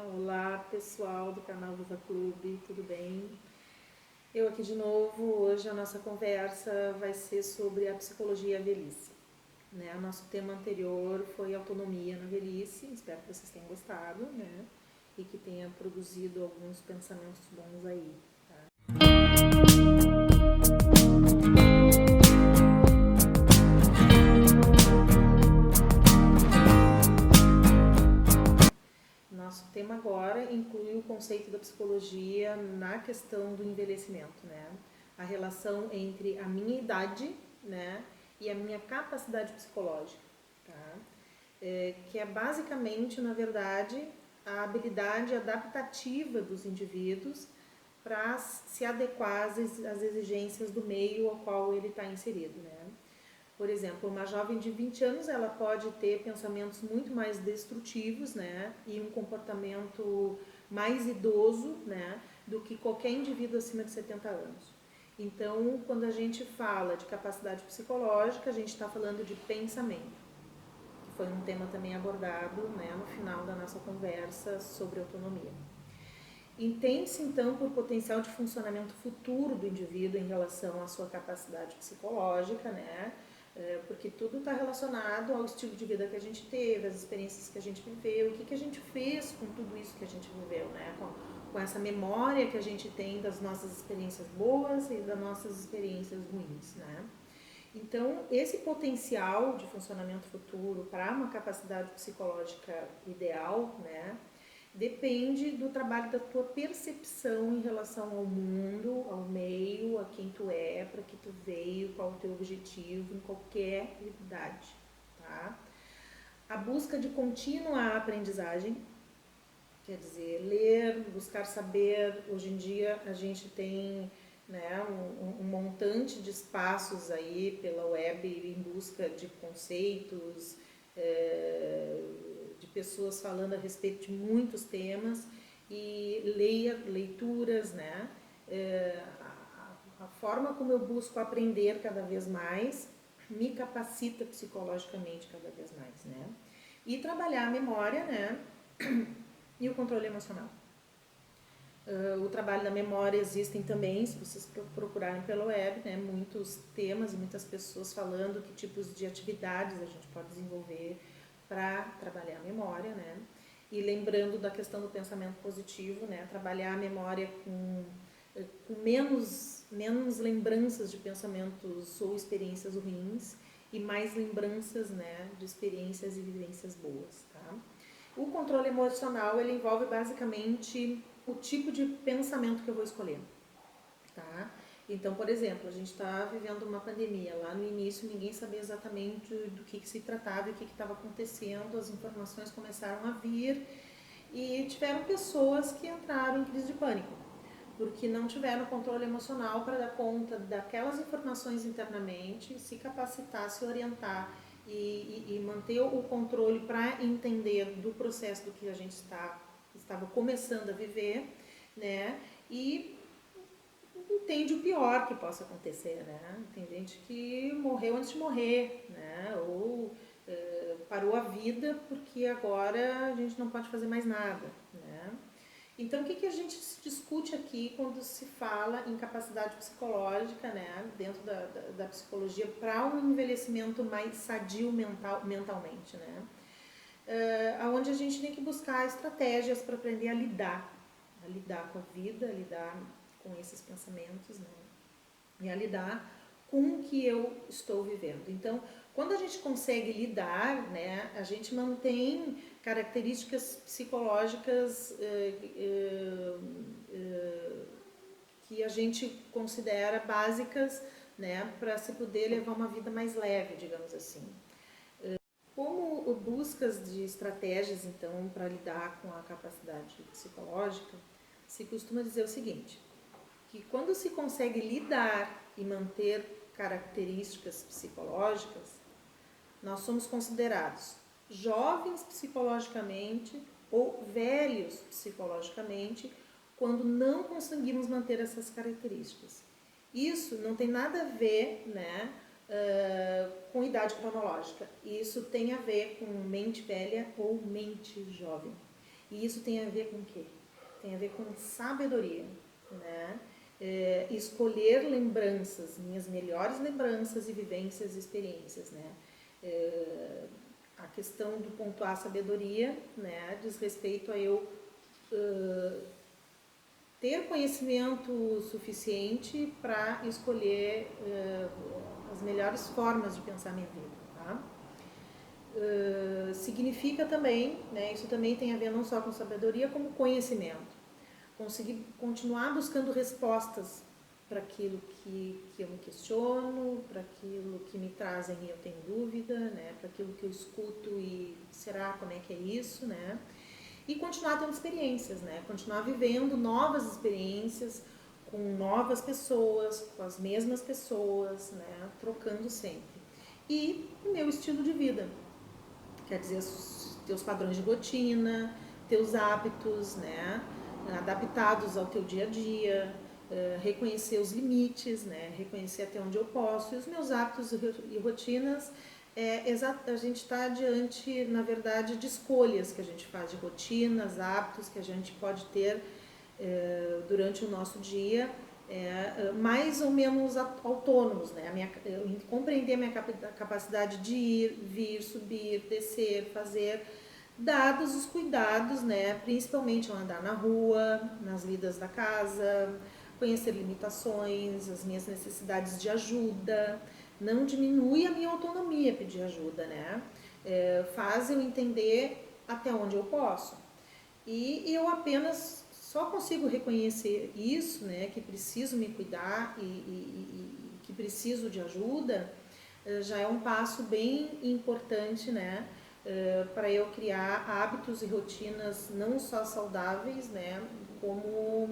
Olá pessoal do canal Viva Clube, tudo bem? Eu aqui de novo. Hoje a nossa conversa vai ser sobre a psicologia e a velhice, né? O nosso tema anterior foi autonomia na velhice, espero que vocês tenham gostado, né? E que tenha produzido alguns pensamentos bons aí, tá? Nosso tema agora inclui o conceito da psicologia na questão do envelhecimento, né? A relação entre a minha idade, né, e a minha capacidade psicológica, tá? Que é basicamente, na verdade, a habilidade adaptativa dos indivíduos para se adequar às exigências do meio ao qual ele está inserido, né? Por exemplo, uma jovem de 20 anos, ela pode ter pensamentos muito mais destrutivos, né, e um comportamento mais idoso, né, do que qualquer indivíduo acima de 70 anos. Então, quando a gente fala de capacidade psicológica, a gente está falando de pensamento, que foi um tema também abordado, né, no final da nossa conversa sobre autonomia. Entende-se, então, por potencial de funcionamento futuro do indivíduo em relação à sua capacidade psicológica, né? Porque tudo está relacionado ao estilo de vida que a gente teve, às experiências que a gente viveu, o que a gente fez com tudo isso que a gente viveu, né? Com essa memória que a gente tem das nossas experiências boas e das nossas experiências ruins, né? Então, esse potencial de funcionamento futuro para uma capacidade psicológica ideal, né, depende do trabalho da tua percepção em relação ao mundo, ao meio, a quem tu é, para que tu veio, qual o teu objetivo em qualquer idade, tá? A busca de contínua aprendizagem, quer dizer, ler, buscar saber. Hoje em dia a gente tem, né, um montante de espaços aí pela web em busca de conceitos, de pessoas falando a respeito de muitos temas, e leituras, né? A forma como eu busco aprender cada vez mais me capacita psicologicamente cada vez mais, né? E trabalhar a memória, né? E o controle emocional. O trabalho da memória existem também, se vocês procurarem pela web, né, muitos temas e muitas pessoas falando que tipos de atividades a gente pode desenvolver para trabalhar a memória, né? E lembrando da questão do pensamento positivo, né, trabalhar a memória com menos lembranças de pensamentos ou experiências ruins e mais lembranças, né, de experiências e vivências boas, tá? O controle emocional, ele envolve basicamente o tipo de pensamento que eu vou escolher, tá? Então, por exemplo, a gente está vivendo uma pandemia. Lá no início, ninguém sabia exatamente do que se tratava e o que estava acontecendo. As informações começaram a vir e tiveram pessoas que entraram em crise de pânico, porque não tiveram controle emocional para dar conta daquelas informações internamente, se capacitar, se orientar e manter o controle para entender do processo do que a gente estava começando a viver, né? E entende o pior que possa acontecer, né? Tem gente que morreu antes de morrer, né? Ou parou a vida porque agora a gente não pode fazer mais nada, né? Então, o que a gente discute aqui quando se fala em capacidade psicológica, né, dentro da psicologia, para um envelhecimento mais sadio mentalmente, né? Onde a gente tem que buscar estratégias para aprender a lidar com a vida, a lidar com esses pensamentos, né? E a lidar com o que eu estou vivendo. Então, quando a gente consegue lidar, né, a gente mantém características psicológicas que a gente considera básicas, né, para se poder levar uma vida mais leve, digamos assim. Como buscas de estratégias, então, para lidar com a capacidade psicológica, se costuma dizer o seguinte, que quando se consegue lidar e manter características psicológicas, nós somos considerados jovens psicologicamente ou velhos psicologicamente quando não conseguimos manter essas características. Isso não tem nada a ver, né, com idade cronológica. Isso tem a ver com mente velha ou mente jovem. E isso tem a ver com o quê? Tem a ver com sabedoria, né? Escolher lembranças, minhas melhores lembranças e vivências e experiências, né? A questão do pontuar sabedoria, né, diz respeito a eu ter conhecimento suficiente para escolher as melhores formas de pensar minha vida, tá? Significa também, né, isso também tem a ver não só com sabedoria, como conhecimento. Conseguir continuar buscando respostas para aquilo que eu me questiono, para aquilo que me trazem e eu tenho dúvida, né, para aquilo que eu escuto e será, como é que é isso, né? E continuar tendo experiências, né? Continuar vivendo novas experiências com novas pessoas, com as mesmas pessoas, né? Trocando sempre. E o meu estilo de vida, quer dizer, os teus padrões de rotina, teus hábitos, né? Adaptados ao teu dia a dia, reconhecer os limites, né? Reconhecer até onde eu posso. E os meus hábitos e rotinas, a gente está diante, na verdade, de escolhas que a gente faz, de rotinas, hábitos que a gente pode ter durante o nosso dia, mais ou menos autônomos, né? Compreender a minha capacidade de ir, vir, subir, descer, fazer, dados os cuidados, né? Principalmente ao andar na rua, nas lidas da casa, conhecer limitações, as minhas necessidades de ajuda. Não diminui a minha autonomia pedir ajuda, né? Faz eu entender até onde eu posso. E eu apenas só consigo reconhecer isso, né, que preciso me cuidar e que preciso de ajuda, já é um passo bem importante, né, para eu criar hábitos e rotinas não só saudáveis, né, como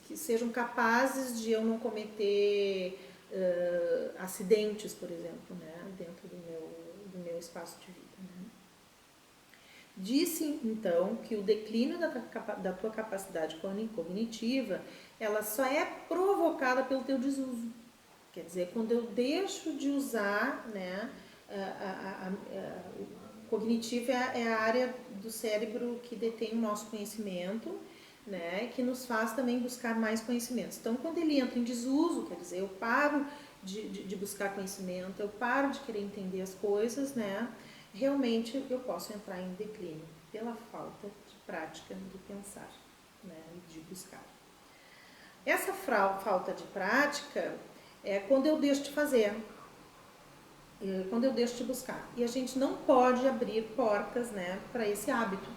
que sejam capazes de eu não cometer acidentes, por exemplo, né, dentro do meu espaço de vida. Né. Disse, então, que o declínio da tua capacidade cognitiva, ela só é provocada pelo teu desuso. Quer dizer, quando eu deixo de usar, né, o cognitivo é a área do cérebro que detém o nosso conhecimento, né, que nos faz também buscar mais conhecimentos. Então, quando ele entra em desuso, quer dizer, eu paro de buscar conhecimento, eu paro de querer entender as coisas, né, realmente eu posso entrar em declínio pela falta de prática do pensar, né, de buscar. Essa falta de prática é quando eu deixo de fazer, quando eu deixo de buscar. E a gente não pode abrir portas, né, para esse hábito,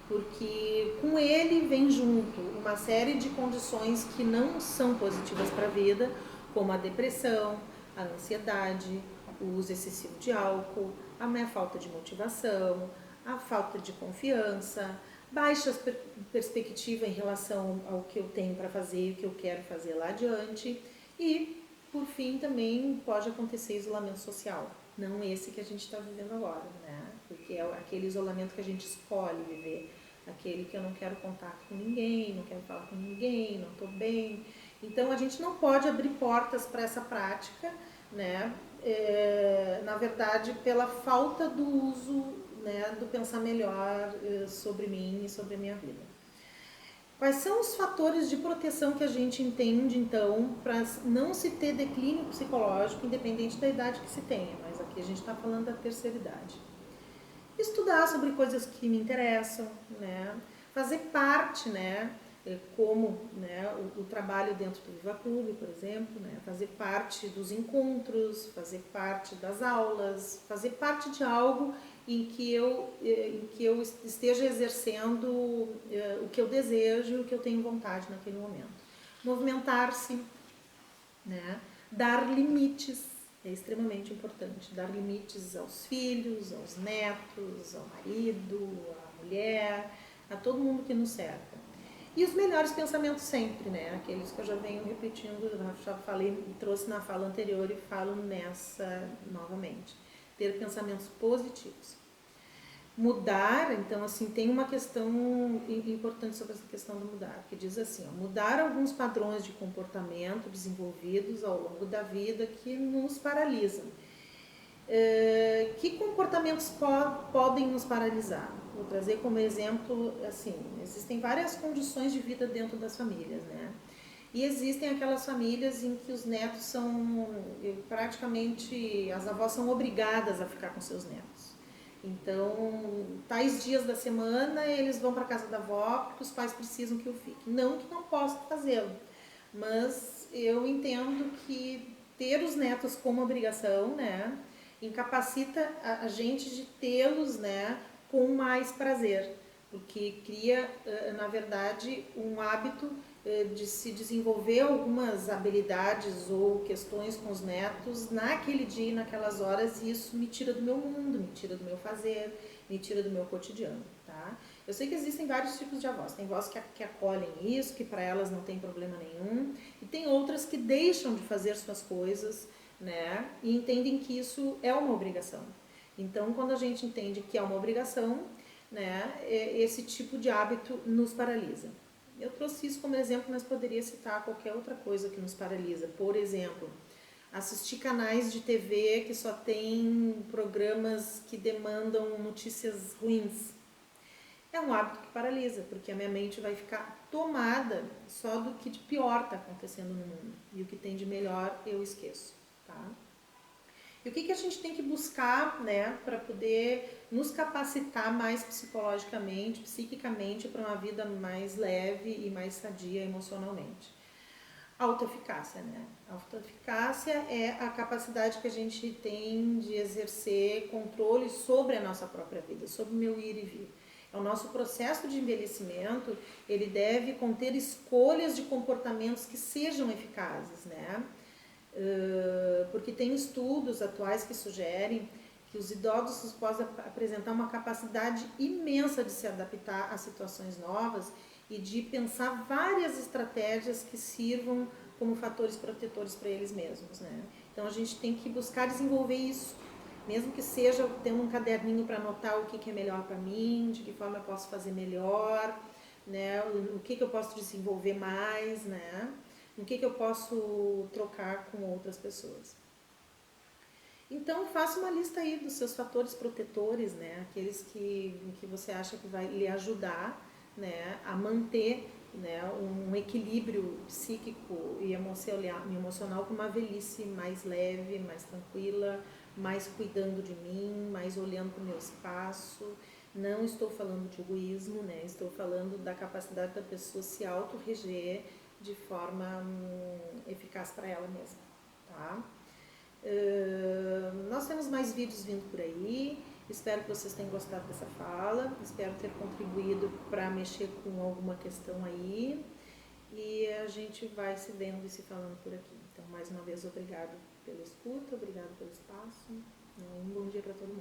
porque com ele vem junto uma série de condições que não são positivas para a vida, como a depressão, a ansiedade, o uso excessivo de álcool, a minha falta de motivação, a falta de confiança, baixa perspectiva em relação ao que eu tenho para fazer e o que eu quero fazer lá adiante. E, por fim, também pode acontecer isolamento social. Não esse que a gente está vivendo agora, né? Porque é aquele isolamento que a gente escolhe viver. Aquele que eu não quero contato com ninguém, não quero falar com ninguém, não estou bem. Então, a gente não pode abrir portas para essa prática, né? Na verdade, pela falta do uso, né, do pensar melhor sobre mim e sobre a minha vida. Quais são os fatores de proteção que a gente entende, então, para não se ter declínio psicológico, independente da idade que se tenha, mas aqui a gente está falando da terceira idade. Estudar sobre coisas que me interessam, né? Fazer parte, né, como, né, o trabalho dentro do Viva Clube, por exemplo, né, fazer parte dos encontros, fazer parte das aulas, fazer parte de algo em que eu esteja exercendo o que eu desejo e o que eu tenho vontade naquele momento. Movimentar-se, né, dar limites, é extremamente importante, dar limites aos filhos, aos netos, ao marido, à mulher, a todo mundo que nos cerca. E os melhores pensamentos sempre, né? Aqueles que eu já venho repetindo, já falei, trouxe na fala anterior e falo nessa novamente. Ter pensamentos positivos. Mudar, então, assim, tem uma questão importante sobre essa questão do mudar, que diz assim, ó, mudar alguns padrões de comportamento desenvolvidos ao longo da vida que nos paralisam. Que comportamentos podem nos paralisar? vou trazer como exemplo, assim, existem várias condições de vida dentro das famílias, né? E existem aquelas famílias em que os netos são, praticamente, as avós são obrigadas a ficar com seus netos. Então, tais dias da semana, eles vão para casa da avó porque os pais precisam que eu fique. Não que não possa fazê-lo, mas eu entendo que ter os netos como obrigação, né, incapacita a gente de tê-los, né, com mais prazer, porque cria, na verdade, um hábito de se desenvolver algumas habilidades ou questões com os netos naquele dia e naquelas horas, e isso me tira do meu mundo, me tira do meu fazer, me tira do meu cotidiano, tá? Eu sei que existem vários tipos de avós. Tem avós que acolhem isso, que para elas não tem problema nenhum, e tem outras que deixam de fazer suas coisas, né, e entendem que isso é uma obrigação. Então, quando a gente entende que é uma obrigação, né, esse tipo de hábito nos paralisa. Eu trouxe isso como exemplo, mas poderia citar qualquer outra coisa que nos paralisa. Por exemplo, assistir canais de TV que só tem programas que demandam notícias ruins. É um hábito que paralisa, porque a minha mente vai ficar tomada só do que de pior está acontecendo no mundo. E o que tem de melhor eu esqueço, tá? E o que a gente tem que buscar, né, para poder nos capacitar mais psicologicamente, psiquicamente, para uma vida mais leve e mais sadia emocionalmente? Autoeficácia, né? Autoeficácia é a capacidade que a gente tem de exercer controle sobre a nossa própria vida, sobre o meu ir e vir. O nosso processo de envelhecimento, ele deve conter escolhas de comportamentos que sejam eficazes, né? Porque tem estudos atuais que sugerem que os idosos podem apresentar uma capacidade imensa de se adaptar a situações novas e de pensar várias estratégias que sirvam como fatores protetores para eles mesmos, né? Então a gente tem que buscar desenvolver isso, mesmo que seja tendo um caderninho para anotar o que é melhor para mim, de que forma eu posso fazer melhor, né? O que eu posso desenvolver mais, né? O que eu posso trocar com outras pessoas. Então, faça uma lista aí dos seus fatores protetores, né? Aqueles que você acha que vai lhe ajudar, né, a manter, né, um equilíbrio psíquico e emocional com uma velhice mais leve, mais tranquila, mais cuidando de mim, mais olhando para o meu espaço. Não estou falando de egoísmo, né? Estou falando da capacidade da pessoa se autorreger de forma eficaz para ela mesma, tá? Nós temos mais vídeos vindo por aí. Espero que vocês tenham gostado dessa fala. Espero ter contribuído para mexer com alguma questão aí. E a gente vai se vendo e se falando por aqui. Então, mais uma vez, obrigado pela escuta, obrigado pelo espaço. Um bom dia para todo mundo.